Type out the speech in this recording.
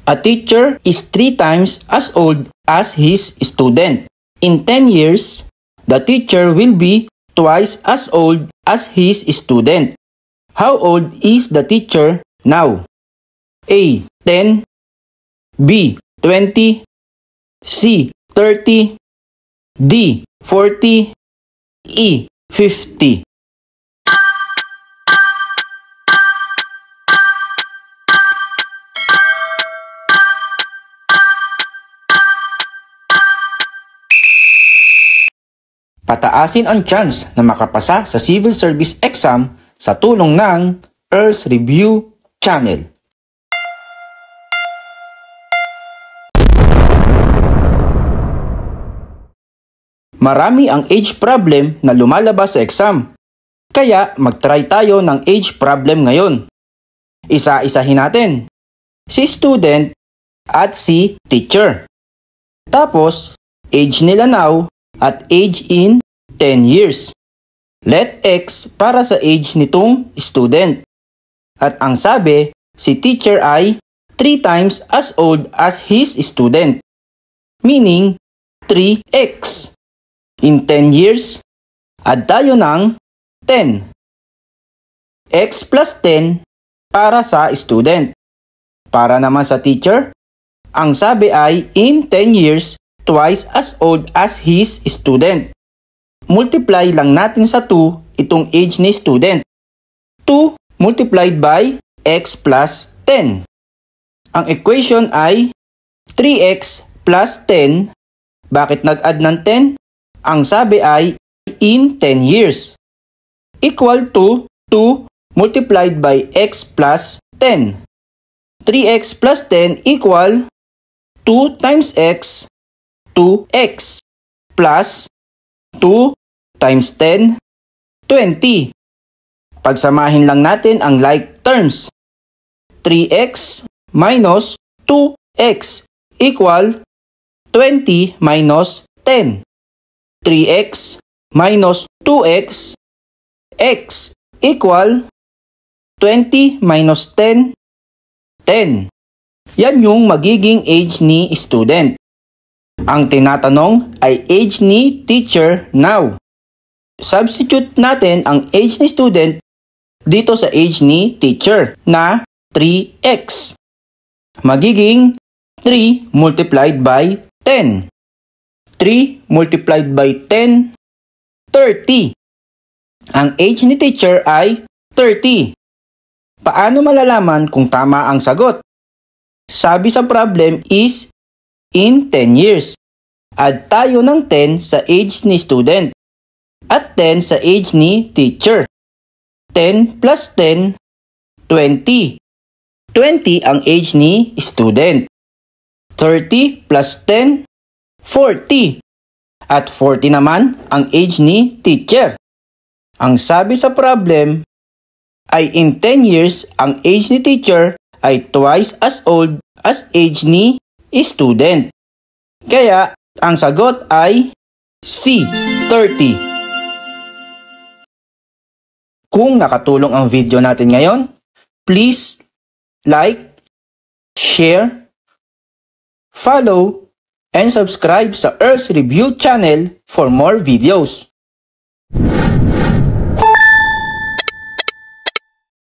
A teacher is 3 times as old as his student. In 10 years, the teacher will be twice as old as his student. How old is the teacher now? A. 10, B. 20, C. 30, D. 40, E. 50. Pataasin ang chance na makapasa sa Civil Service Exam sa tulong ng Earls Review Channel. Marami ang age problem na lumalabas sa exam. Kaya mag-try tayo ng age problem ngayon. Isa-isahin natin. Si student at si teacher. Tapos, age nila now at age in 10 years. Let X para sa age nitong student. At ang sabi, si teacher ay 3 times as old as his student. Meaning, 3X. In 10 years, add tayo ng 10. X plus 10 para sa student. Para naman sa teacher, ang sabi ay in 10 years, twice as old as his student. Multiply lang natin sa 2 itong age ni student. 2 multiplied by x plus 10. Ang equation ay 3x plus 10. Bakit nag-add ng 10? Ang sabi ay in 10 years. Equal to 2 multiplied by x plus 10. 3x plus 10 equal 2 times x, 2x, plus 2 times 10, 20. Pagsamahin lang natin ang like terms. 3x minus 2x equal 20 minus 10. 3x minus 2x, x equal 20 minus 10, 10. Yan yung magiging age ni student. Ang tinatanong ay age ni teacher now. Substitute natin ang age ni student dito sa age ni teacher na 3x. Magiging 3 multiplied by 10. 3 multiplied by 10, 30. Ang age ni teacher ay 30. Paano malalaman kung tama ang sagot? Sabi sa problem is in 10 years. Add tayo ng 10 sa age ni student at 10 sa age ni teacher. 10 plus 10, 20. 20 ang age ni student. 30 plus 10, 40. At 40 naman ang age ni teacher. Ang sabi sa problem ay in 10 years ang age ni teacher ay twice as old as age ni student. Kaya, ang sagot ay C, 30. Kung nakatulong ang video natin ngayon, please like, share, follow, and subscribe sa Earls Review Channel for more videos.